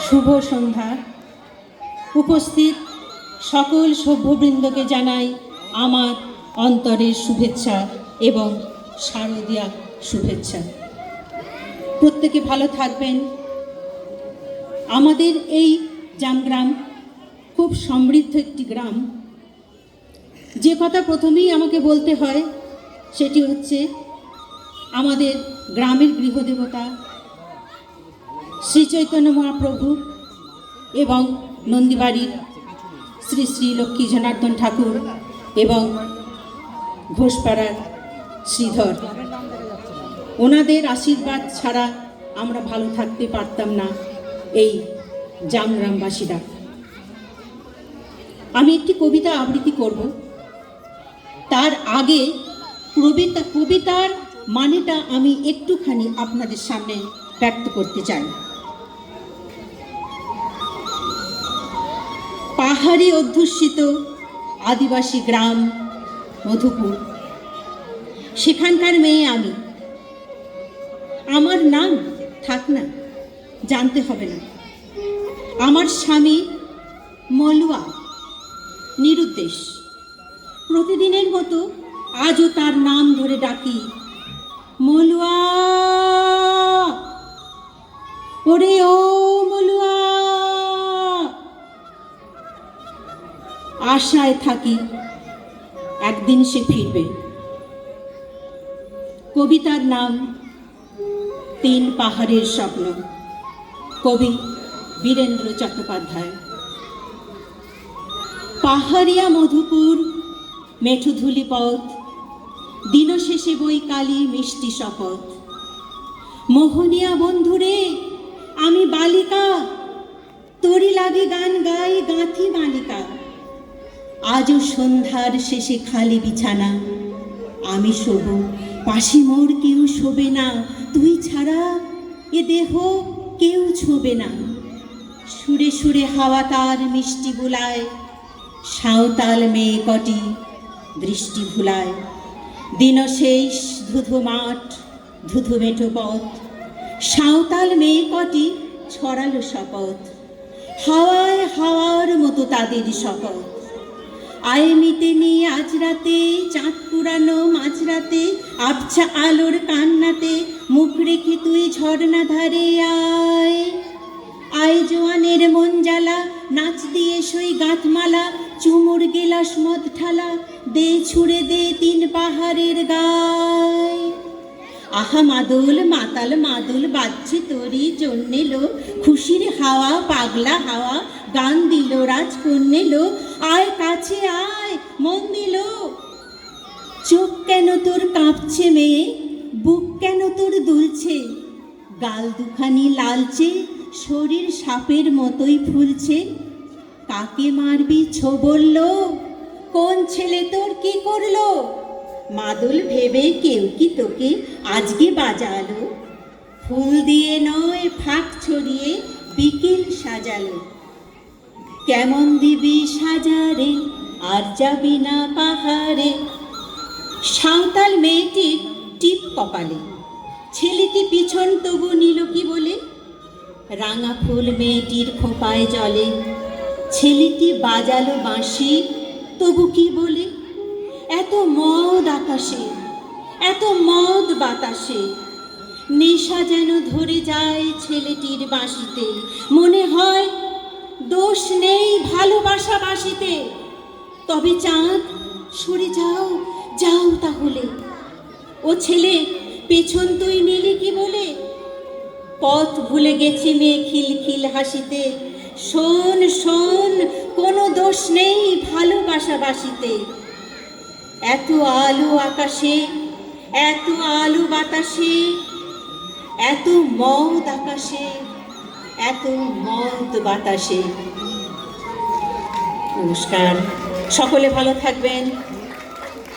শুভ সন্ধ্যা। উপস্থিত সকল সভ্যবৃন্দকে জানাই আমার অন্তরের শুভেচ্ছা এবং শারদীয়া শুভেচ্ছা। প্রত্যেকে ভালো থাকবেন। আমাদের এই জামগ্রাম খুব সমৃদ্ধ একটি গ্রাম। যে কথা প্রথমেই আমাকে বলতে হয় সেটি হচ্ছে আমাদের গ্রামের গৃহদেবতা শ্রী চৈতন্য মহাপ্রভু এবং নন্দীবাড়ির শ্রী শ্রী লক্ষ্মী জনার্দন ঠাকুর এবং ঘোষপাড়ার শ্রীধর, ওনাদের আশীর্বাদ ছাড়া আমরা ভালো থাকতে পারতাম না এই জামগ্রামবাসীরা। আমি একটি কবিতা আবৃত্তি করব। তার আগে কবিতার মানেটা আমি একটুখানি আপনাদের সামনে ব্যক্ত করতে চাই। পাহাড়ি অধ্যুষিত আদিবাসী গ্রাম মধুপুর, সেখানকার মেয়ে আমি। আমার নাম থাক না, জানতে হবে না। আমার স্বামী মলুয়া, নিরুদ্দেশ। প্রতিদিনের মতো আজও তার নাম ধরে ডাকি, মলুয়া, ওরে ও মলুয়া। আশায় থাকি একদিন সে ফিরবে। কবিতার নাম তিন পাহাড়ের স্বপ্ন, কবি বীরেন্দ্র চট্টোপাধ্যায়। পাহাড়িয়া মধুপুর মেঠুধুলি পথ, দিনশেষে বই কালি মিষ্টি শপথ। মোহনিয়া বন্ধুরে আমি বালিকা, তোরি লাগে গান গাই গাঁথি মালিকা। আজও সন্ধ্যার শেষে খালি বিছানা, আমি শোব পাশে মোর কেউ শোবে না। তুই ছাড়া এ দেহ কেউ ছোবে না। সুরে সুরে হাওয়া তার মিষ্টি বুলায়, সাঁওতাল মেয়ে কটি দৃষ্টি ভুলায়। দিনশেষ ধুধু মাঠ, ধুধু মেঠো পথ, সাঁওতাল মেয়ে কটি ছড়ালো শপথ। হাওয়ায় হাওয়ার মতো তাদের শপথ। আয় মিটে নিয়ে আজ রাতে, চাঁদ পুরানো মাঝরাতে, আবছা আলোর কান্নাতে মুখ রেখে তুই ঝর্ণা ধারে আয়। আয় জোয়ানের মন জ্বালা, নাচ দিয়ে সই গাঁথমালা, চুমুর গেলাস মদ ঠালা, দে ছুড়ে দে তিন পাহাড়ের গায়। আহা মাদল মাতাল মাদুল বাজছে তোরই জন্যে লো, খুশির হাওয়া পাগলা হাওয়া গান দিল রাজ কন্যে লো। আয় কাছে আয় মন দিল। চোখ কেন তোর কাঁপছে মেয়ে, বুক কেন তোর দুলছে, গাল দুখানি লালচে, শরীর সাপের মতোই ফুলছে। কাকে মারবি ছো বলল, কোন ছেলে তোর কি করলো? মাদল ভেবে কেউ কি তোকে আজকে বাজালো? ফুল দিয়ে নয় ফাঁক ছড়িয়ে বিকেল সাজালো। কেমন দিবি সাজারে আর যাবি না পাহাড়ে। সাঁওতাল মেয়েটির টিপ কপালে, ছেলেটি পিছন তবু নিল কি বলে। রাঙা ফুল মেয়েটির খোঁপায় জলে, ছেলেটি বাজালো বাঁশি তবু কি বলে। এত মদ আকাশে, এত মদ বাতাসে, নেশা যেন ধরে যায় ছেলেটির বাঁশিতে। মনে হয় দোষ নেই ভালোবাসা বাঁশিতে। তবে চাঁদ সরে যাও, যাও তাহলে। ও ছেলে পেছন তুই নিলি কি বলে। পথ ভুলে গেছি মেয়ে খিলখিল হাসিতে। শোন শোন কোনো দোষ নেই ভালোবাসা বাঁশিতে। এত আলো আকাশে, এত আলো বাতাসে, এত মদ আকাশে, এত মদ বাতাসে। নমস্কার, সকলে ভালো থাকবেন।